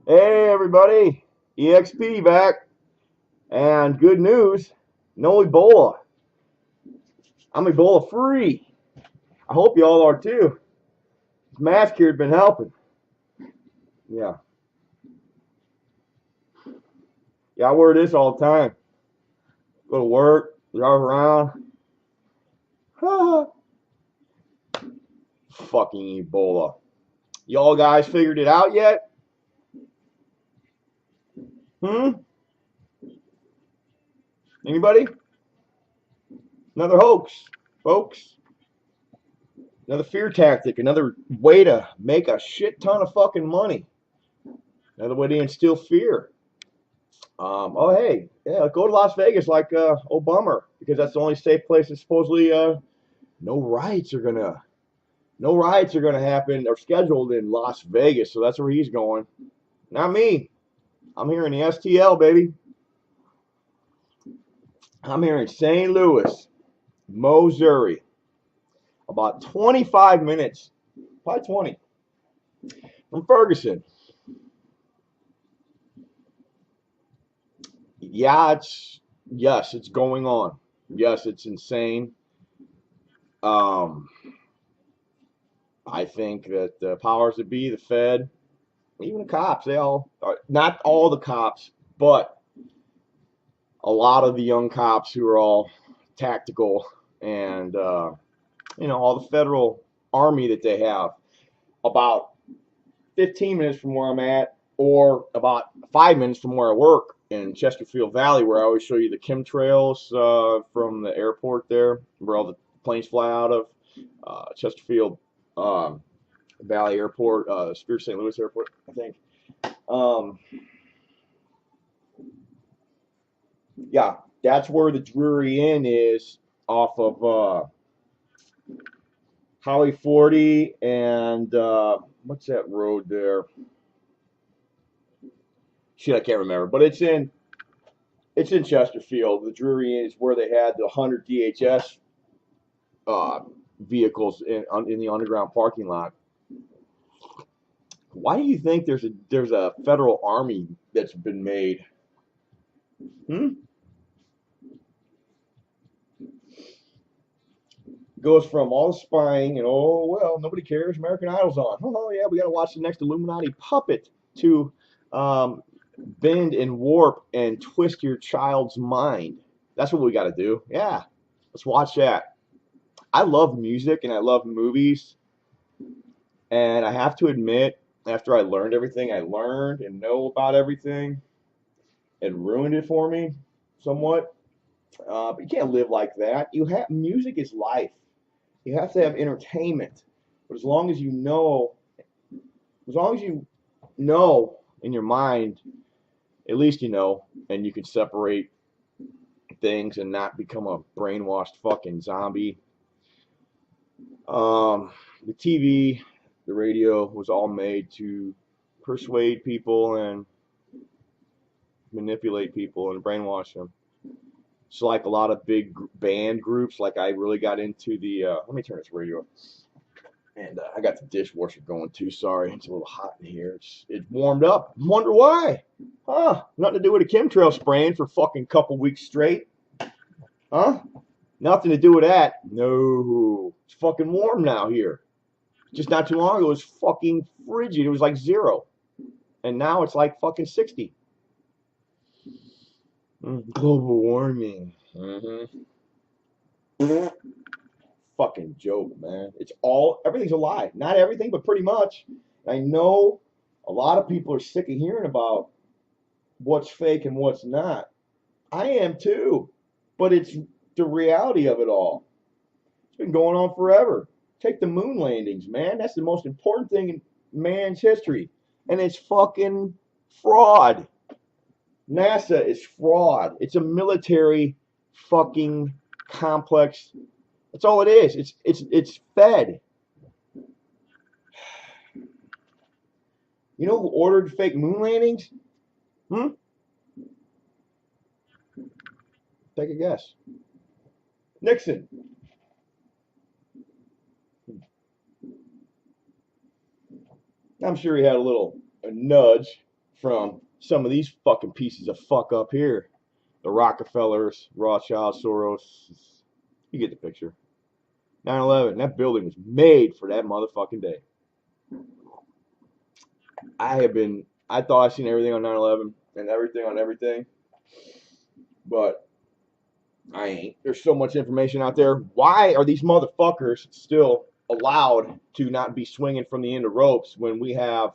Hey everybody, EXP back, and good news, no Ebola. I'm Ebola free. I hope y'all are too. This mask here has been helping. Yeah, yeah, I wear this all the time. Go to work, drive around. Fucking Ebola. Y'all guys figured it out yet? Hmm? Anybody? Another hoax, folks. Another fear tactic. Another way to make a shit ton of fucking money. Another way to instill fear. Oh hey, yeah, go to Las Vegas like Obama because that's the only safe place that supposedly no riots are gonna no riots are gonna happen or scheduled in Las Vegas. So that's where he's going. Not me. I'm here in the STL, baby. I'm here in St. Louis, Missouri. About 25 minutes, probably 20 from Ferguson. Yeah, it's going on. Yes, it's insane. Um, I think that the powers that be, the Fed, even the cops, they all, not all the cops, but a lot of the young cops who are all tactical and, all the federal army that they have. About 15 minutes from where I'm at, or about 5 minutes from where I work in Chesterfield Valley, where I always show you the chemtrails from the airport there, where all the planes fly out of Chesterfield um, Valley Airport, Spirit St. Louis Airport, I think. Um, yeah, that's where the Drury Inn is off of Highway 40 and what's that road there? Shit, I can't remember, but it's in Chesterfield. The Drury Inn is where they had the 100 DHS uh, vehicles in the underground parking lot. Why do you think there's a federal army that's been made? Hmm? Goes from all the spying and oh well, nobody cares. American Idol's on. Oh yeah, we got to watch the next Illuminati puppet to um, bend and warp and twist your child's mind. That's what we got to do. Yeah, let's watch that. I love music and I love movies, and I have to admit, after I learned everything I learned and know about everything, it ruined it for me somewhat. But you can't live like that. You have music is life. You have to have entertainment. But as long as you know in your mind, at least you know, and you can separate things and not become a brainwashed fucking zombie. The TV, the radio was all made to persuade people and manipulate people and brainwash them. So like a lot of big band groups, like I really got into the. Let me turn this radio up. And I got the dishwasher going too. Sorry, it's a little hot in here. It's warmed up. Wonder why? Huh? Nothing to do with a chemtrail spraying for fucking couple weeks straight. Huh? Nothing to do with that. No. It's fucking warm now here. Just not too long ago, it was fucking frigid. It was like 0. And now it's like fucking 60. Global warming. Fucking joke, man. Everything's a lie. Not everything, but pretty much. I know a lot of people are sick of hearing about what's fake and what's not. I am too. But it's the reality of it all. It's been going on forever. Take the moon landings, man. That's the most important thing in man's history. And it's fucking fraud. NASA is fraud. It's a military fucking complex. That's all it is. It's fed. You know who ordered fake moon landings? Hmm? Take a guess. Nixon. I'm sure he had a nudge from some of these fucking pieces of fuck up here. The Rockefellers, Rothschild, Soros. You get the picture. 9/11, that building was made for that motherfucking day. I thought I'd seen everything on 9/11 and everything on everything, but I ain't. There's so much information out there. Why are these motherfuckers still allowed to not be swinging from the end of ropes when we have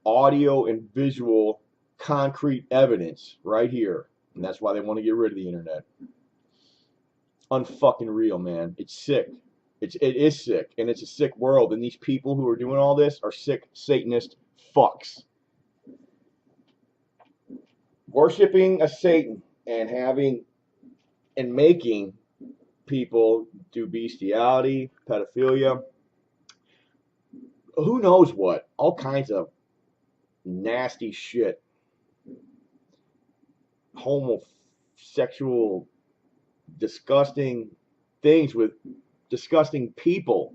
audio and visual concrete evidence right here? And that's why they want to get rid of the internet. Unfucking real, man. It's sick. It is sick, and it's a sick world. And these people who are doing all this are sick Satanist fucks. Worshipping a Satan and making people do bestiality, pedophilia, who knows what, all kinds of nasty shit, homosexual, disgusting things with disgusting people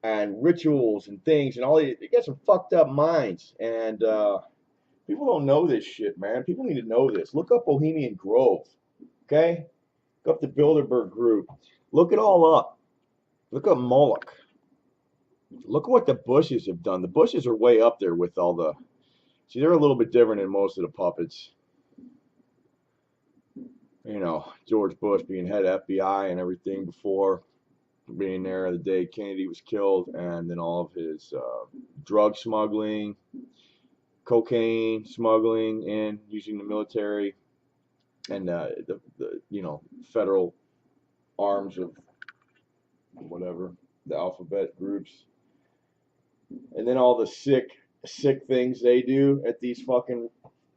and rituals and things and all that. They get some fucked up minds, and people don't know this shit, man. People need to know this. Look up Bohemian Grove, okay? Look up the Bilderberg Group. Look it all up. Look up Moloch. Look at what the Bushes have done. The Bushes are way up there with all the... See, they're a little bit different than most of the puppets. You know, George Bush being head of FBI and everything before being there the day Kennedy was killed, and then all of his drug smuggling, cocaine smuggling in using the military and the you know, federal arms of whatever, the alphabet groups, and then all the sick things they do at these fucking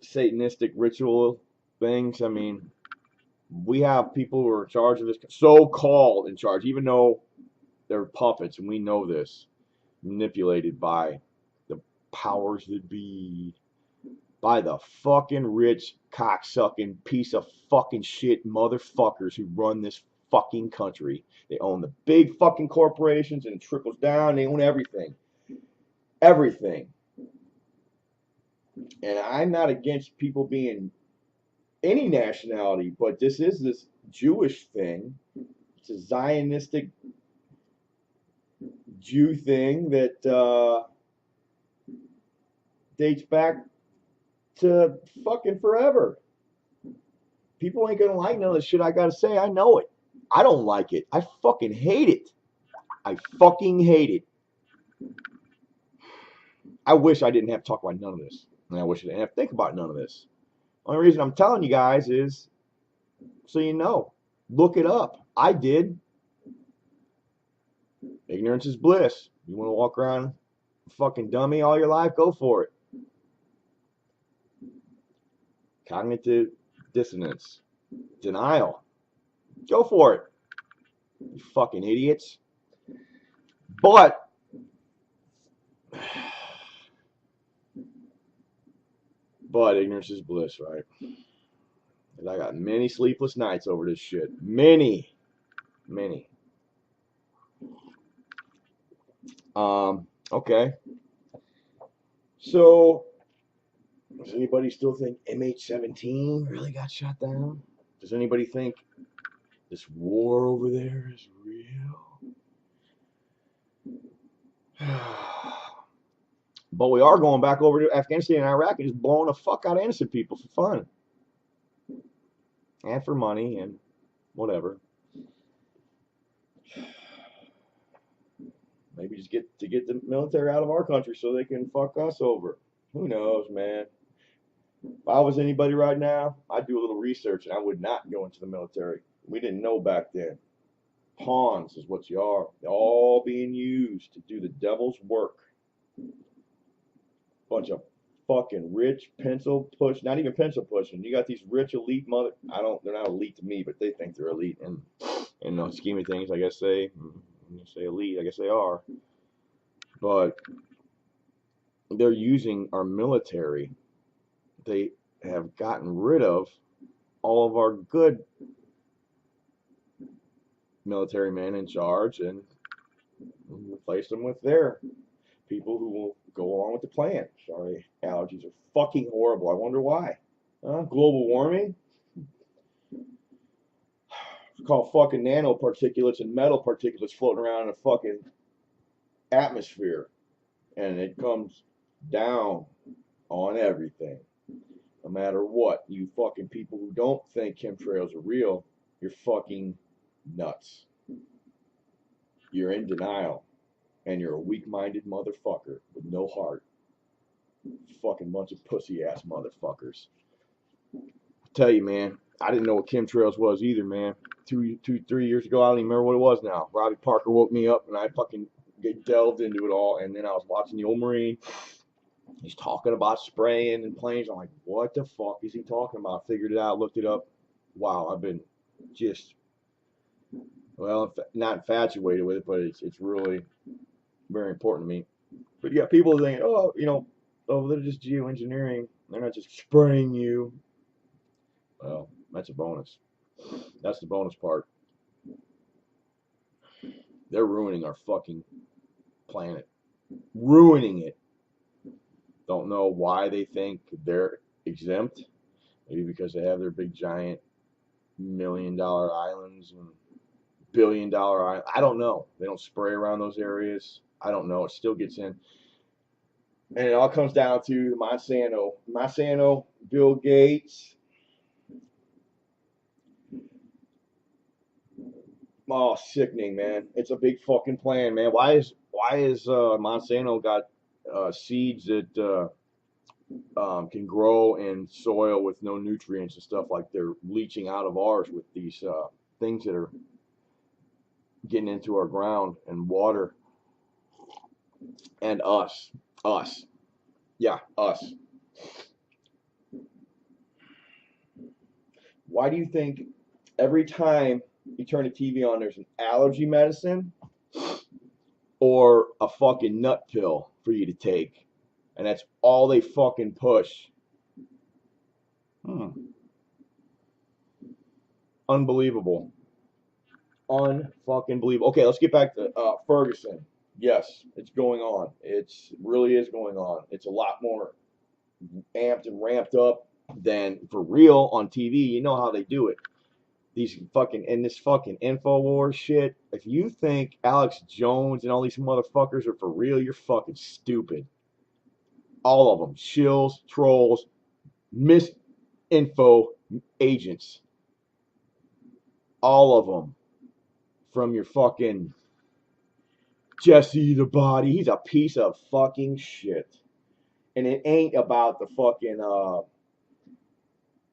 Satanistic ritual things. I mean, we have people who are in charge of this, so-called in charge, even though they're puppets, and we know this, manipulated by the powers that be, by the fucking rich, cocksucking piece of fucking shit motherfuckers who run this fucking country. They own the big fucking corporations, and it trickles down. They own everything. Everything. And I'm not against people being any nationality, but this is this Jewish thing. It's a Zionistic Jew thing that dates back to fucking forever. People ain't gonna like none of the shit I gotta say. I know it. I don't like it. I fucking hate it. I fucking hate it. I wish I didn't have to talk about none of this. And I wish I didn't have to think about none of this. Only reason I'm telling you guys is so you know. Look it up. I did. Ignorance is bliss. You want to walk around a fucking dummy all your life? Go for it. Cognitive dissonance. Denial. Go for it. You fucking idiots. But ignorance is bliss, right? And I got many sleepless nights over this shit. Many. Okay. So, does anybody still think MH17 really got shot down? Does anybody think this war over there is real? But we are going back over to Afghanistan and Iraq and just blowing the fuck out of innocent people for fun. And for money and whatever. Maybe just get the military out of our country so they can fuck us over. Who knows, man? If I was anybody right now, I'd do a little research and I would not go into the military. We didn't know back then. Pawns is what you are. They're all being used to do the devil's work. Bunch of fucking rich pencil push, not even pencil pushing. You got these rich elite they're not elite to me, but they think they're elite. And in the scheme of things, I guess when you say elite, I guess they are. But they're using our military. They have gotten rid of all of our good military men in charge and replaced them with their people who will go along with the plan. Sorry, allergies are fucking horrible. I wonder why. Global warming? It's called fucking nanoparticulates and metal particulates floating around in a fucking atmosphere. And it comes down on everything. No matter what. You fucking people who don't think chemtrails are real, you're fucking nuts. You're in denial. And you're a weak-minded motherfucker with no heart. Fucking bunch of pussy-ass motherfuckers. I tell you, man, I didn't know what chemtrails was either, man. 3 years ago, I don't even remember what it was now. Robbie Parker woke me up, and I fucking delved into it all, and then I was watching the old Marine. He's talking about spraying and planes. I'm like, what the fuck is he talking about? Figured it out, looked it up. Wow, I've been just, well, not infatuated with it, but it's really very important to me. But yeah, people think, oh, they're just geoengineering. They're not just spraying you. Well, that's a bonus. That's the bonus part. They're ruining our fucking planet. Ruining it. Don't know why they think they're exempt. Maybe because they have their big giant $1 million islands and $1 billion islands. I don't know. They don't spray around those areas. I don't know. It still gets in. And it all comes down to Monsanto, Bill Gates. Oh, sickening, man. It's a big fucking plan, man. Why is Monsanto got seeds that can grow in soil with no nutrients and stuff, like they're leaching out of ours with these things that are getting into our ground and water? And us. Yeah, us. Why do you think every time you turn the TV on, there's an allergy medicine or a fucking nut pill for you to take? And that's all they fucking push. Unbelievable. Unfucking believable. Okay, let's get back to Ferguson. Yes, it's going on. It really is going on. It's a lot more amped and ramped up than for real on TV. You know how they do it. This fucking InfoWars shit. If you think Alex Jones and all these motherfuckers are for real, you're fucking stupid. All of them. Shills, trolls, misinfo agents. All of them. From your fucking Jesse the Body. He's a piece of fucking shit. And it ain't about the fucking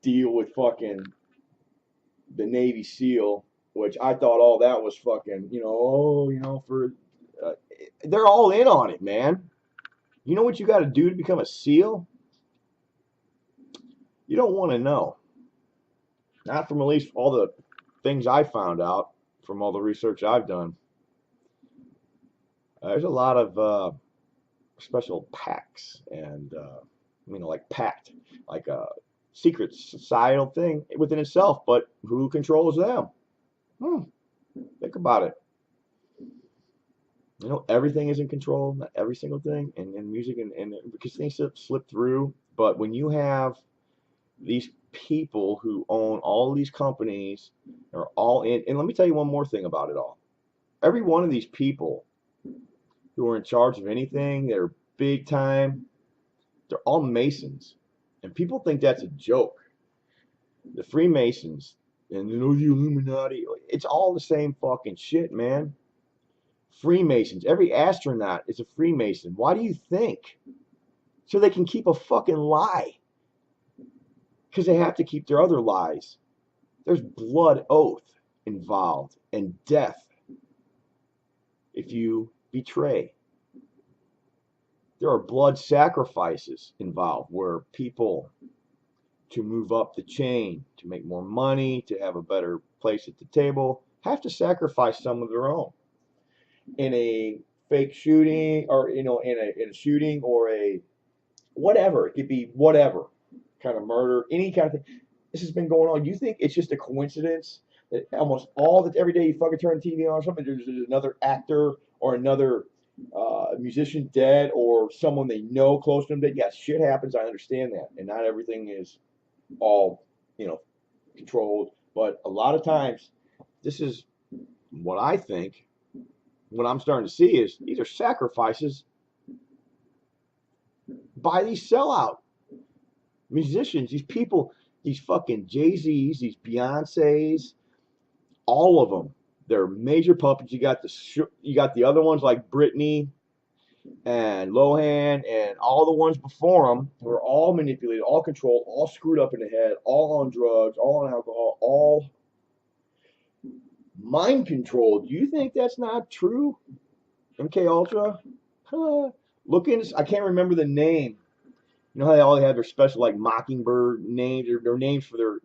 deal with fucking the Navy SEAL, which I thought all that was fucking, they're all in on it, man. You know what you got to do to become a SEAL? You don't want to know. Not from at least all the things I found out from all the research I've done. There's a lot of special pacts and, like pact, like a secret societal thing within itself, but who controls them? Think about it. Everything is in control, not every single thing, and music, and because things slip through. But when you have these people who own all these companies, are all in, and let me tell you one more thing about it all. Every one of these people who are in charge of anything, they're big time, they're all Masons. And people think that's a joke. The Freemasons and the Illuminati, it's all the same fucking shit, man. Freemasons. Every astronaut is a Freemason. Why do you think? So they can keep a fucking lie. Because they have to keep their other lies. There's blood oath involved and death if you betray. There are blood sacrifices involved where people, to move up the chain, to make more money, to have a better place at the table, have to sacrifice some of their own. In a fake shooting, or in a shooting, or a whatever, it could be whatever kind of murder, any kind of thing. This has been going on. You think it's just a coincidence that almost every day you fucking turn the TV on or something, there's another actor or another a musician dead or someone they know close to them dead. Yes, shit happens. I understand that, and not everything is all controlled. But a lot of times, this is what I think. What I'm starting to see is these are sacrifices by these sellout musicians, these people, these fucking Jay-Z's, these Beyoncé's, all of them. They're major puppets. You got the other ones like Britney and Lohan and all the ones before them who are all manipulated, all controlled, all screwed up in the head, all on drugs, all on alcohol, all mind controlled. Do you think that's not true? MK Ultra? Look in. I can't remember the name. You know how they all have their special like Mockingbird names, or their names for their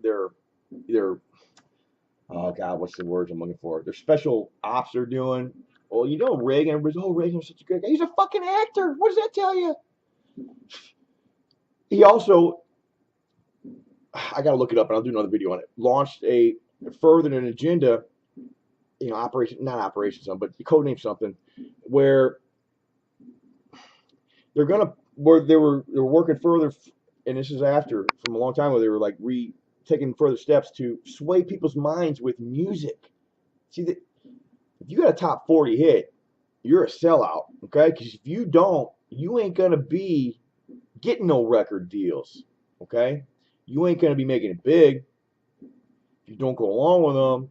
oh god, what's the words I'm looking for? Their special ops they're doing. Well, you know Reagan. Everybody's Reagan's such a great guy. He's a fucking actor. What does that tell you? He also, I gotta look it up, and I'll do another video on it. Launched a furthered an agenda, operation, not Operation something, but codename something, where they were working further, and this is after from a long time ago. They were like taking further steps to sway people's minds with music. See that if you got a top 40 hit, you're a sellout, okay? Because if you don't, you ain't gonna be getting no record deals, okay? You ain't gonna be making it big. If you don't go along with them,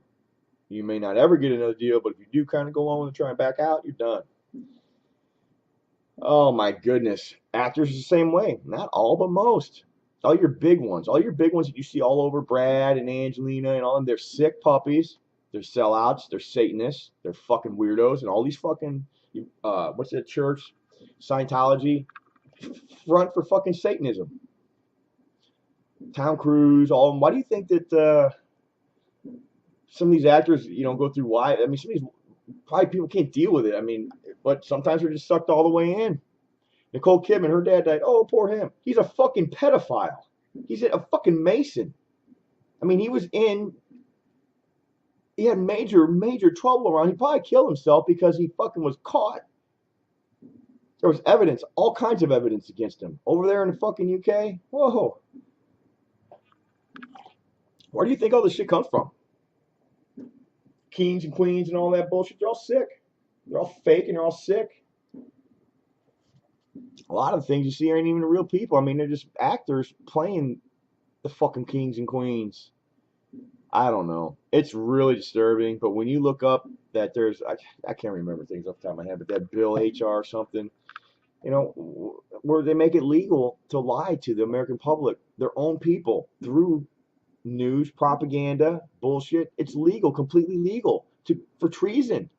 you may not ever get another deal. But if you do kind of go along with it, try and back out, you're done. Oh my goodness. Actors the same way. Not all, but most. All your big ones that you see all over Brad and Angelina and all of them, they're sick puppies. They're sellouts. They're Satanists. They're fucking weirdos. And all these fucking, what's that church? Scientology. Front for fucking Satanism. Tom Cruise, all of them. Why do you think that some of these actors, go through why? I mean, some of these probably people can't deal with it. I mean, but sometimes they're just sucked all the way in. Nicole Kidman, her dad died. Oh, poor him. He's a fucking pedophile. He's a fucking Mason. I mean, he had major, major trouble around. He probably killed himself because he fucking was caught. There was evidence, all kinds of evidence against him. Over there in the fucking UK. Whoa. Where do you think all this shit comes from? Kings and queens and all that bullshit. They're all sick. They're all fake and they're all sick. A lot of the things you see aren't even real people. I mean, they're just actors playing the fucking kings and queens. I don't know. It's really disturbing. But when you look up that there's, I can't remember things off the top of my head, but that bill HR something, where they make it legal to lie to the American public, their own people, through news, propaganda, bullshit. It's legal, completely legal for treason.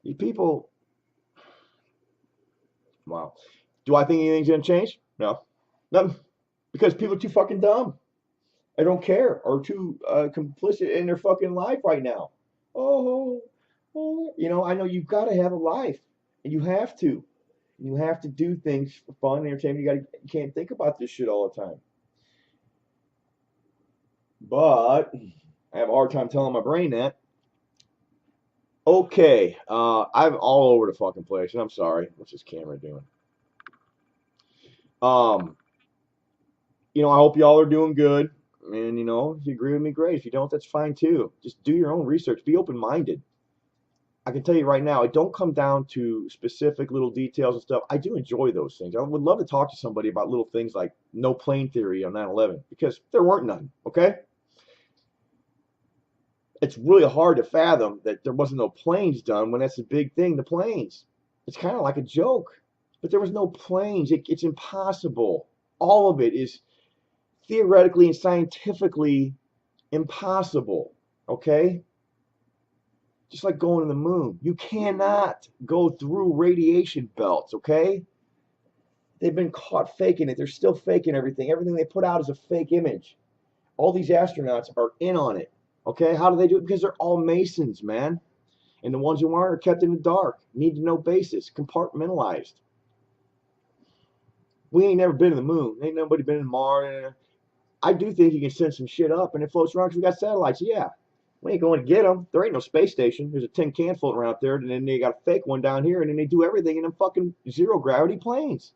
You people, wow. Do I think anything's gonna change? No, nothing, because people are too fucking dumb. They don't care, or too complicit in their fucking life right now. Oh, I know you've got to have a life, and you have to. You have to do things for fun and entertainment. You can't think about this shit all the time. But I have a hard time telling my brain that. Okay, I'm all over the fucking place, and I'm sorry. What's this camera doing? I hope y'all are doing good. And, if you agree with me, great. If you don't, that's fine too. Just do your own research. Be open-minded. I can tell you right now, it don't come down to specific little details and stuff. I do enjoy those things. I would love to talk to somebody about little things like no plane theory on 9/11, because there weren't none, okay? It's really hard to fathom that there wasn't no planes done when that's a big thing, the planes. It's kind of like a joke. But there was no planes. It's impossible. All of it is theoretically and scientifically impossible, okay? Just like going to the moon. You cannot go through radiation belts, okay? They've been caught faking it. They're still faking everything. Everything they put out is a fake image. All these astronauts are in on it, okay? How do they do it? Because they're all Masons, man. And the ones who aren't are kept in the dark. Need to know basis. Compartmentalized. We ain't never been to the moon. Ain't nobody been to Mars. I do think you can send some shit up and it floats around because we got satellites, yeah. We ain't going to get them. There ain't no space station. There's a tin can floating around there, and then they got a fake one down here, and then they do everything in them fucking zero gravity planes.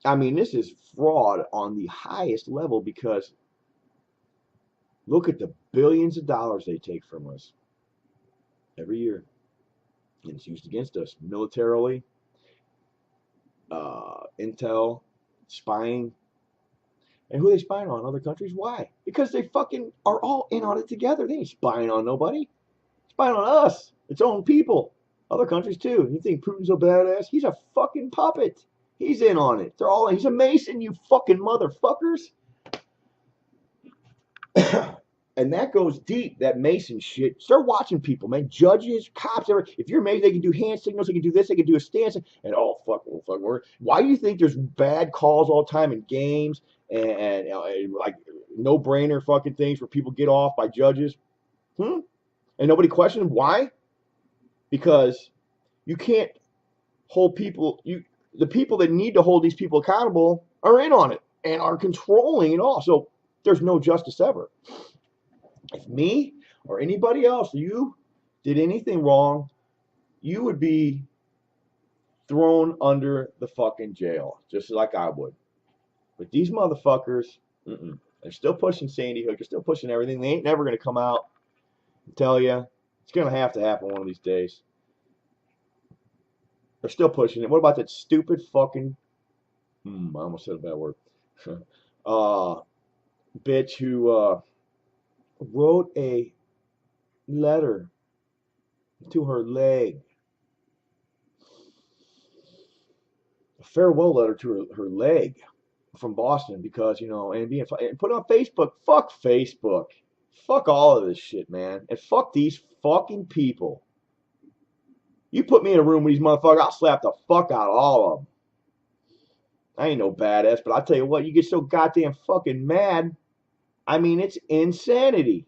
I mean, this is fraud on the highest level because look at the billions of dollars they take from us every year. And it's used against us militarily, intel, spying. And who are they spying on? Other countries? Why? Because they fucking are all in on it together. They ain't spying on nobody. Spying on us, its own people. Other countries too. You think Putin's a badass? He's a fucking puppet. He's in on it. They're all. He's a Mason, you fucking motherfuckers. And that goes deep, that Mason shit. Start watching people, man. Judges, cops, if you're Mason, they can do hand signals, they can do this, they can do a stance, and fuck. Why do you think there's bad calls all the time in games and like no-brainer fucking things where people get off by judges? And nobody questions why? Because you can't hold people, the people that need to hold these people accountable are in on it and are controlling it all. So there's no justice ever. If me or anybody else, you did anything wrong, you would be thrown under the fucking jail, just like I would. But these motherfuckers, they're still pushing Sandy Hook. They're still pushing everything. They ain't never going to come out and tell you. It's going to happen one of these days. They're still pushing it. What about that stupid fucking, I almost said a bad word, bitch who wrote a letter to her leg, a farewell letter to her leg from Boston because, and put it on Facebook. Fuck Facebook. Fuck all of this shit, man. And fuck these fucking people. You put me in a room with these motherfuckers, I'll slap the fuck out of all of them. I ain't no badass, but I'll tell you what, you get so goddamn fucking mad. I mean, it's insanity.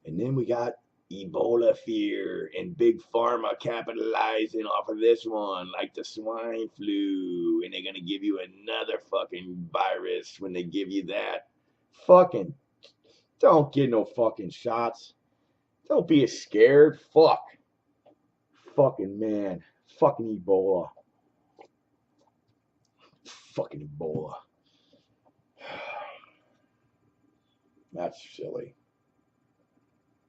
And then we got Ebola fear and Big Pharma capitalizing off of this one, like the swine flu. And they're going to give you another fucking virus when they give you that. Fucking, don't get no fucking shots. Don't be scared. Fuck. Fucking man. Fucking Ebola. Fucking Ebola. That's silly.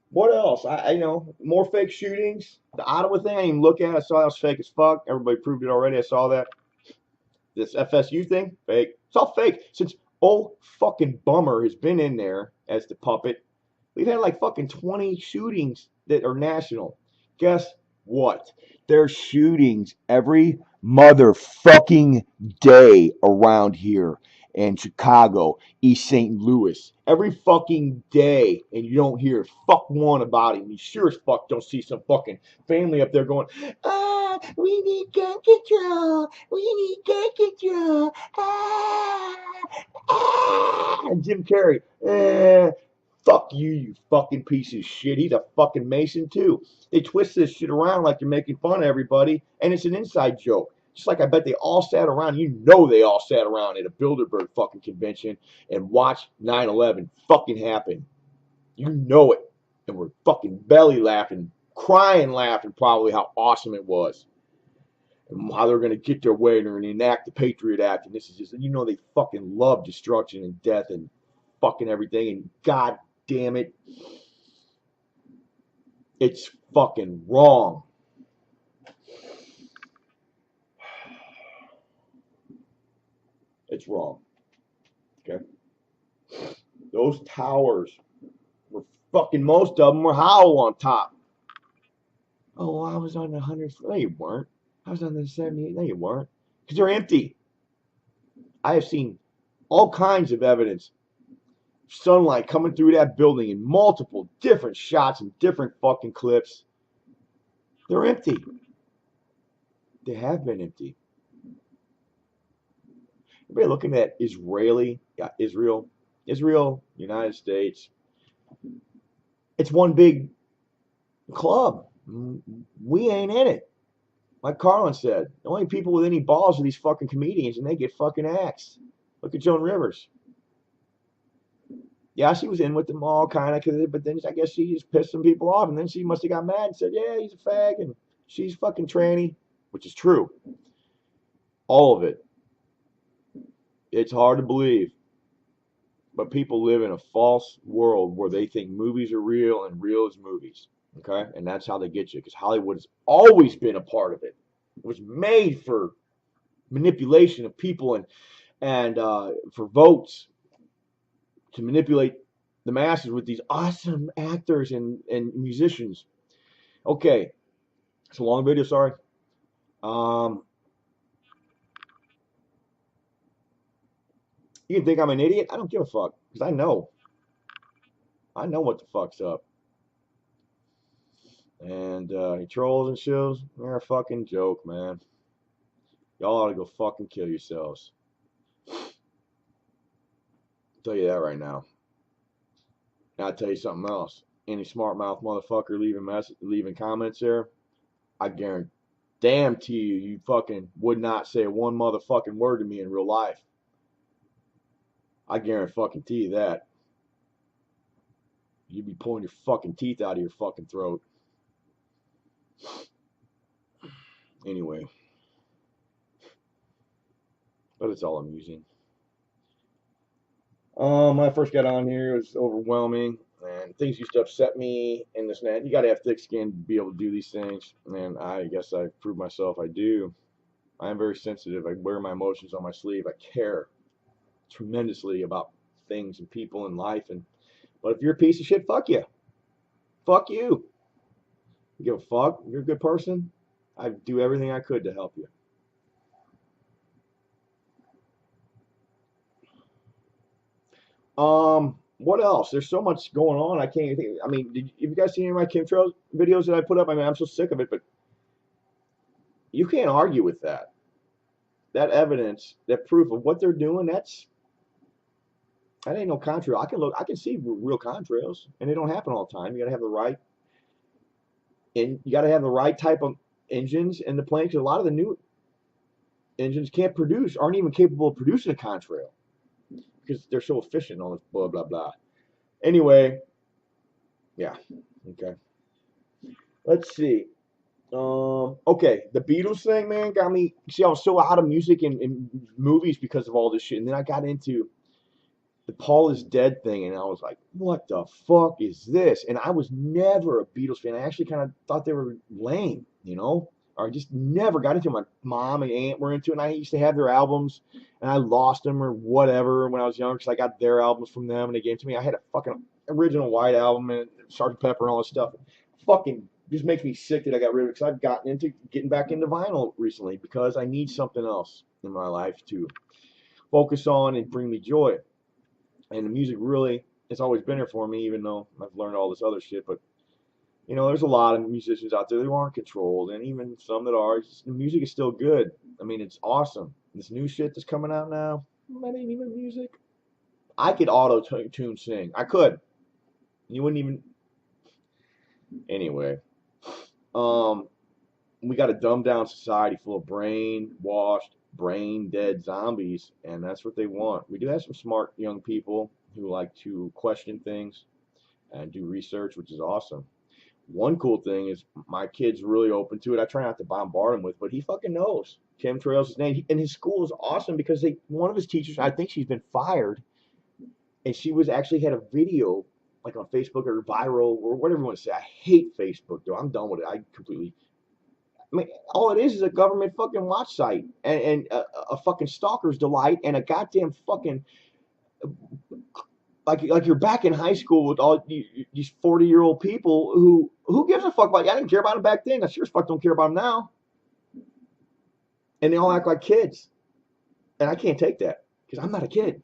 What else? I know more fake shootings. The Ottawa thing, I didn't even look at. I saw that was fake as fuck. Everybody proved it already. I saw that. This FSU thing, fake. It's all fake. Since old fucking Bummer has been in there as the puppet, we've had like fucking 20 shootings that are national. Guess what? There's shootings every motherfucking day around here in Chicago, East St. Louis. Every fucking day, and you don't hear fuck one about it. And you sure as fuck don't see some fucking family up there going, we need gun control. We need gun control. And Jim Carrey, fuck you, you fucking piece of shit. He's a fucking Mason too. They twist this shit around like they're making fun of everybody, and it's an inside joke. Just like I bet they all sat around, they all sat around at a Bilderberg fucking convention and watched 9/11 fucking happen. You know it. And we're fucking belly laughing, crying laughing probably how awesome it was. And how they're going to get their way and they're going to enact the Patriot Act. And this is just, they fucking love destruction and death and fucking everything. And god damn it, it's fucking wrong. It's wrong. Okay? Those towers were fucking, most of them were Howell on top. Oh, I was on the 100th. No, you weren't. I was on the 78th. No, you weren't. Because they're empty. I have seen all kinds of evidence. Sunlight coming through that building in multiple different shots and different fucking clips. They're empty. They have been empty. Everybody looking at Israel, United States. It's one big club. We ain't in it. Like Carlin said, the only people with any balls are these fucking comedians, and they get fucking axed. Look at Joan Rivers. yeah, she was in with them all kind of, but then I guess she just pissed some people off, and then she must have got mad and said, yeah, he's a fag, and she's fucking tranny, which is true. All of it. It's hard to believe, but people live in a false world where they think movies are real and real is movies. Okay, and that's how they get you, because Hollywood has always been a part of it. It was made for manipulation of people and for votes, to manipulate the masses with these awesome actors and musicians. Okay, it's a long video. Sorry. Um, you can think I'm an idiot. I don't give a fuck, because I know what the fuck's up. And trolls and shows, they're a fucking joke, man. Y'all ought to go fucking kill yourselves. I'll tell you that right now. And I'll tell you something else. Any smart mouth motherfucker leaving comments there, I guarantee you fucking would not say one motherfucking word to me in real life. I guarantee you that. You'd be pulling your fucking teeth out of your fucking throat. Anyway. But it's all amusing. When I first got on here, it was overwhelming, and things used to upset me and this and that. You got to have thick skin to be able to do these things, and I guess I've proved myself I do. I am very sensitive. I wear my emotions on my sleeve. I care tremendously about things and people in life. But if you're a piece of shit, fuck you. Fuck you. You give a fuck. If you're a good person, I'd do everything I could to help you. What else? There's so much going on. I can't even think. I mean, have you guys seen any of my chemtrails videos that I put up? I mean, I'm so sick of it, but you can't argue with that. That evidence, that proof of what they're doing, that ain't no contrail. I can see real contrails, and they don't happen all the time. You gotta have the right, and you gotta have the right type of engines in the plane, because a lot of the new engines aren't even capable of producing a contrail, because they're so efficient, all this blah blah blah. Anyway, yeah, okay. Let's see. Okay, the Beatles thing, man, got me. See, I was so out of music and movies because of all this shit, and then I got into the Paul is Dead thing, and I was like, what the fuck is this? And I was never a Beatles fan. I actually kind of thought they were lame, or I just never got into them. My mom and aunt were into it, and I used to have their albums, and I lost them or whatever when I was younger, because I got their albums from them, and they gave them to me. I had a fucking original White Album and Sgt. Pepper and all this stuff. Fucking just makes me sick that I got rid of it, because I've gotten into getting back into vinyl recently, because I need something else in my life to focus on and bring me joy. And the music really, it's always been there for me, even though I've learned all this other shit. But there's a lot of musicians out there who aren't controlled, and even some that are. The music is still good. I mean, it's awesome. This new shit that's coming out now, that ain't even music. I could auto-tune sing. I could. You wouldn't even. Anyway, we got a dumbed-down society full of brain-washed, brain-dead zombies, and that's what they want. We do have some smart young people who like to question things and do research, which is awesome. One cool thing is my kid's really open to it. I try not to bombard him with, but he fucking knows. Chemtrails his name. And his school is awesome, because one of his teachers, I think she's been fired, and she was actually had a video like on Facebook or viral or whatever you want to say. I hate Facebook, though. I'm done with it. I mean, all it is a government fucking watch site and a fucking stalker's delight and a goddamn fucking like you're back in high school with all these 40-year-old people who gives a fuck about you. I didn't care about them back then. I sure as fuck don't care about them now. And they all act like kids, and I can't take that, because I'm not a kid.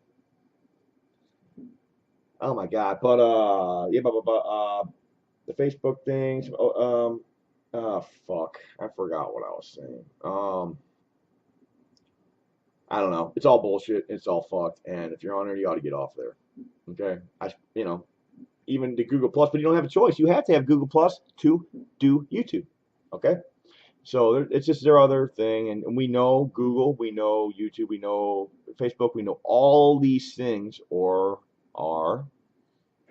Oh my god! But yeah, but the Facebook things. Oh fuck! I forgot what I was saying. I don't know. It's all bullshit. It's all fucked. And if you're on there, you ought to get off there. Okay. Even the Google Plus, but you don't have a choice. You have to have Google Plus to do YouTube. Okay. So it's just their other thing, and we know Google, we know YouTube, we know Facebook, we know all these things are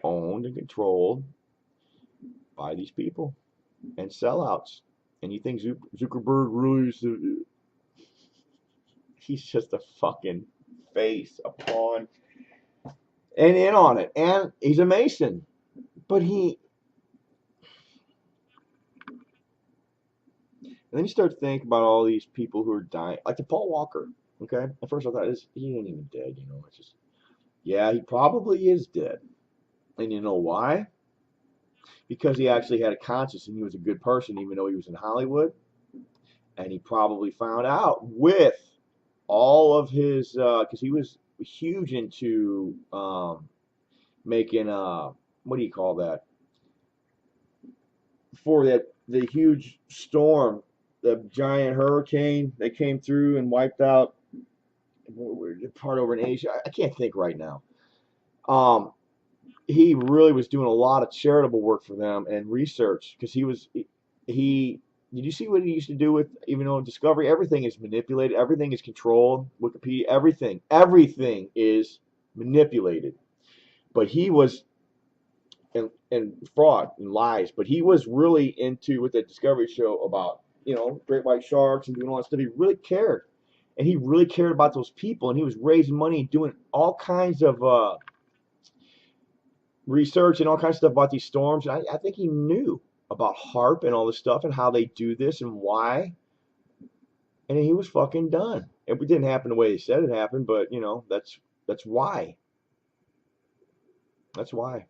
owned and controlled by these people and sellouts. And you think Zuckerberg really is he's just a fucking face, a pawn, and in on it. And he's a Mason. But and then you start to think about all these people who are dying, like the Paul Walker. Okay, at first I thought he ain't even dead. It's just yeah, he probably is dead. And you know why? Because he actually had a conscience and he was a good person, even though he was in Hollywood. And he probably found out with all of his, because he was huge into making what do you call that? For the huge storm, the giant hurricane that came through and wiped out part over in Asia. I can't think right now. He really was doing a lot of charitable work for them and research because he did you see what he used to do with even though Discovery? Everything is manipulated, everything is controlled. Wikipedia, everything is manipulated. But he was and fraud and lies. But he was really into with the Discovery show about great white sharks and doing all that stuff. He really cared, and he really cared about those people. And he was raising money and doing all kinds of research and all kinds of stuff about these storms. And I think he knew about HARP and all this stuff and how they do this and why. And he was fucking done. It didn't happen the way he said it happened, but that's why. That's why.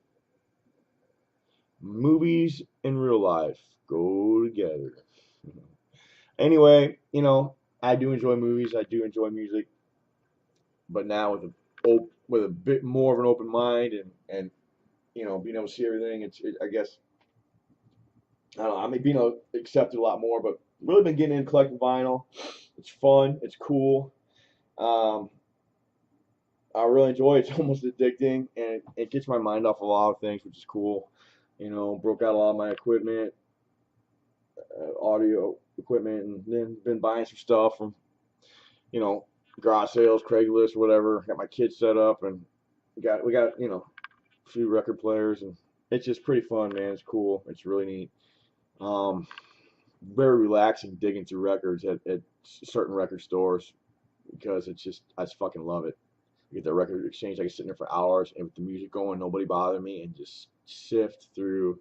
Movies and real life go together. Anyway, I do enjoy movies. I do enjoy music, but now with a bit more of an open mind and being able to see everything. I guess I don't know. I mean, being accepted a lot more, but really been getting into collecting vinyl. It's fun. It's cool. I really enjoy it. It's almost addicting, and it gets my mind off a lot of things, which is cool. Broke out a lot of my equipment, audio equipment, and then been buying some stuff from, garage sales, Craigslist, whatever. Got my kids set up, and we got a few record players, and it's just pretty fun, man. It's cool. It's really neat. Very relaxing digging through records at certain record stores because I just fucking love it. Get the record exchange. I can sit there for hours and with the music going, nobody bother me, and just sift through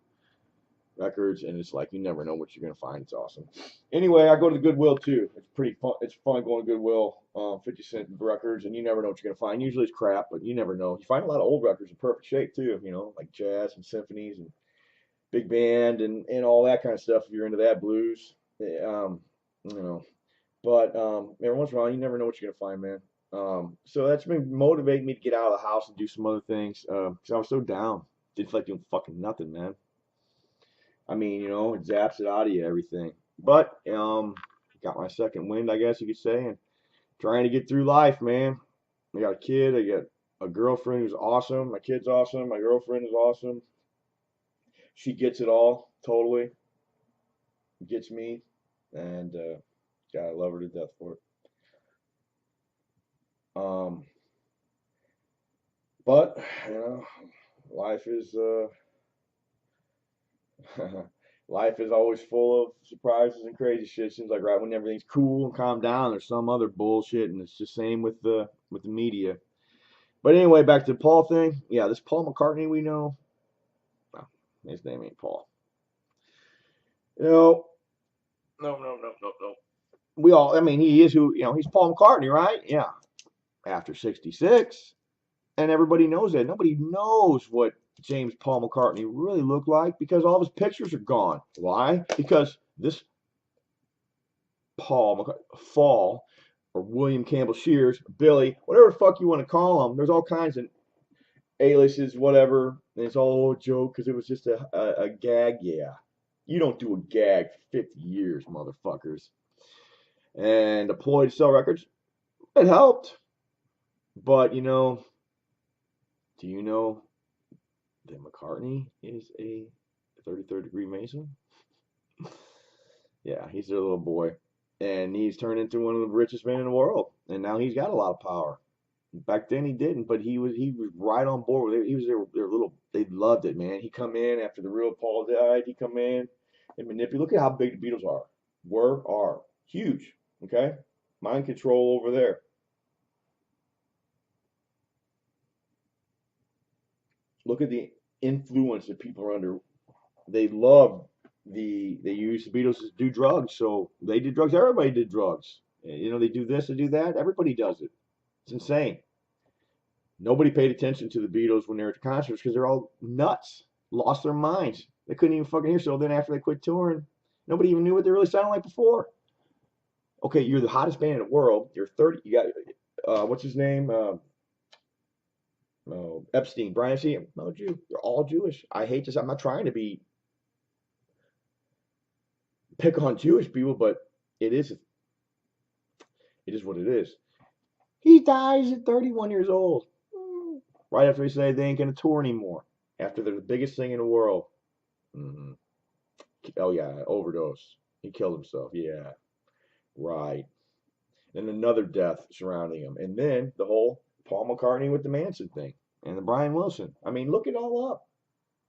records. And it's like you never know what you're gonna find. It's awesome. Anyway, I go to the Goodwill too. It's pretty fun. It's fun going to Goodwill. 50-cent records, and you never know what you're gonna find. Usually it's crap, but you never know. You find a lot of old records in perfect shape too. Like jazz and symphonies and big band and all that kind of stuff. If you're into that blues, But every once in a while, you never know what you're gonna find, man. So that's been motivating me to get out of the house and do some other things. Cause I was so down. Didn't feel like doing fucking nothing, man. I mean, it zaps it out of you, everything. But, got my second wind, I guess you could say, and trying to get through life, man. I got a kid. I got a girlfriend who's awesome. My kid's awesome. My girlfriend is awesome. She gets it all, totally. Gets me. And, God, I love her to death for it. But life is life is always full of surprises and crazy shit. Seems like right when everything's cool and calm down, there's some other bullshit, and it's the same with the media. But anyway, back to the Paul thing. Yeah, this Paul McCartney we know. Well, his name ain't Paul. No. We all. I mean, he is who he's Paul McCartney, right? Yeah. After 66. And everybody knows that. Nobody knows what James Paul McCartney really looked like because all of his pictures are gone. Why? Because this Fall or William Campbell Shears, Billy, whatever the fuck you want to call him, there's all kinds of aliases, whatever. And it's all a joke because it was just a gag. Yeah. You don't do a gag for 50 years, motherfuckers. And deployed to sell records. It helped. But, do you know that McCartney is a 33rd degree Mason? Yeah, he's their little boy. And he's turned into one of the richest men in the world. And now he's got a lot of power. Back then he didn't, but he was right on board with it. He was their little. They loved it, man. He come in after the real Paul died. He come in and manipulate. Look at how big the Beatles are huge. Okay, mind control over there. Look at the influence that people are under. They love they use the Beatles to do drugs, so they did drugs. Everybody did drugs. You know, they do this, they do that. Everybody does it. It's insane. Nobody paid attention to the Beatles when they were at the concerts because they're all nuts, lost their minds. They couldn't even fucking hear. So then after they quit touring, nobody even knew what they really sounded like before. Okay, you're the hottest band in the world. You're 30. You got what's his name? Epstein, Brian Epstein. No Jew. They're all Jewish. I hate this. I'm not trying to be pick on Jewish people, but it is what it is. He dies at 31 years old. Right after he said they ain't gonna tour anymore. After they're the biggest thing in the world. Mm-hmm. Oh yeah, overdose. He killed himself. Yeah, right. And another death surrounding him, and then the whole Paul McCartney with the Manson thing, and the Brian Wilson. I mean, look it all up.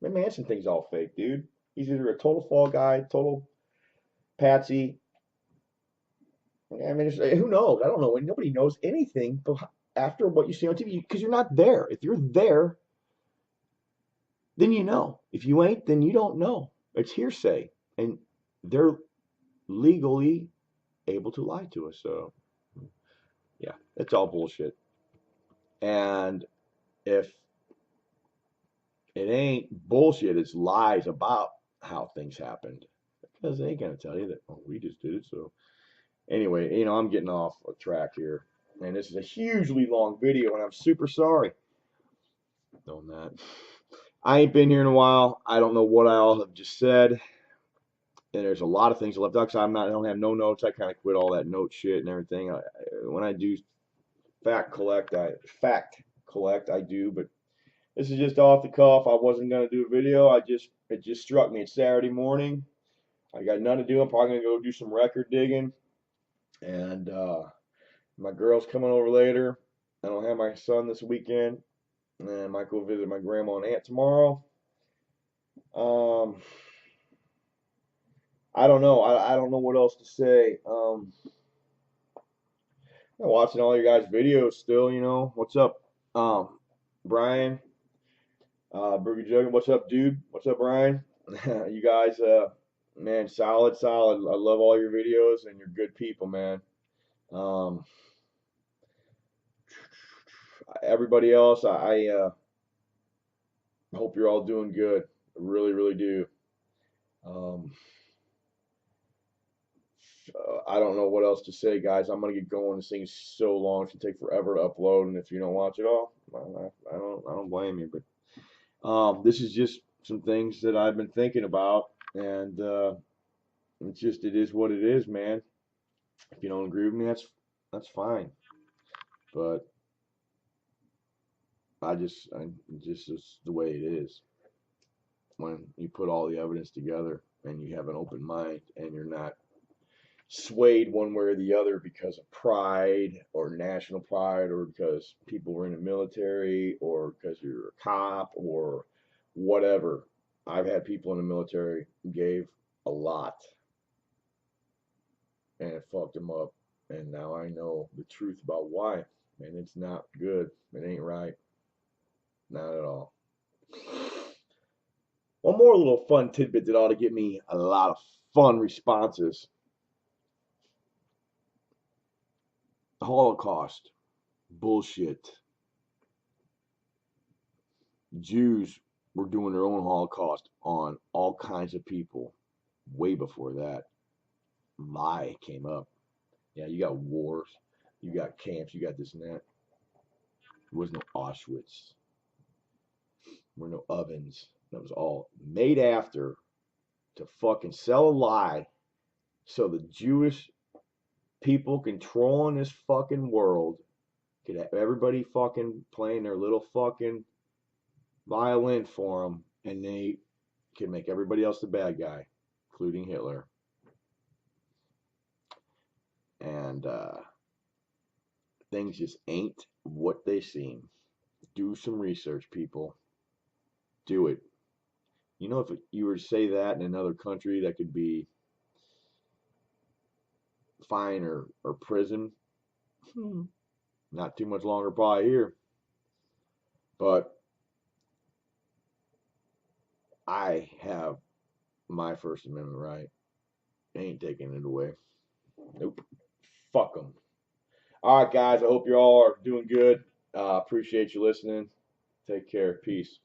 The Manson thing's all fake, dude. He's either a total fall guy, total patsy. I mean, who knows? I don't know. Nobody knows anything after what you see on TV because you're not there. If you're there, then you know. If you ain't, then you don't know. It's hearsay. And they're legally able to lie to us. So, yeah, it's all bullshit. And if it ain't bullshit, it's lies about how things happened. Because they ain't going to tell you that, oh, we just did it. So, anyway, you know, I'm getting off track here. And this is a hugely long video, and I'm super sorry on that. I ain't been here in a while. I don't know what I all have just said. And there's a lot of things left out because I don't have no notes. I kind of quit all that note shit and everything. When I do fact collect, I do. But this is just off the cuff. I wasn't gonna do a video. It just struck me. It's Saturday morning. I got nothing to do. I'm probably gonna go do some record digging. And my girl's coming over later. I don't have my son this weekend. And I might go visit my grandma and aunt tomorrow. I don't know. I don't know what else to say. I'm watching all your guys' videos still, you know. What's up, Brian? Burger Jug, what's up, dude? What's up, Brian? You guys, man, solid. I love all your videos, and you're good people, man. Everybody else, I hope you're all doing good. I really, really do. I don't know what else to say, guys. I'm gonna get going. This thing is so long; it should take forever to upload. And if you don't watch it all, I don't blame you. But this is just some things that I've been thinking about, and it is what it is, man. If you don't agree with me, that's fine. But it's the way it is. When you put all the evidence together and you have an open mind and you're not swayed one way or the other because of pride or national pride or because people were in the military or because you're a cop or whatever. I've had people in the military who gave a lot and it fucked them up. And now I know the truth about why. And it's not good. It ain't right. Not at all. One more little fun tidbit that ought to get me a lot of fun responses. Holocaust. Bullshit. Jews were doing their own Holocaust on all kinds of people way before that lie came up. Yeah, you got wars, you got camps, you got this and that. There was no Auschwitz. There were no ovens. That was all made after to fucking sell a lie so the Jewish people controlling this fucking world could have everybody fucking playing their little fucking violin for them, and they could make everybody else the bad guy, including Hitler. And things just ain't what they seem. Do some research, people. Do it. You know, if you were to say that in another country, that could be fine or prison. Not too much longer probably here. But I have my First Amendment right. They ain't taking it away. Nope. Fuck them. All right, guys. I hope you all are doing good. Appreciate you listening. Take care. Peace.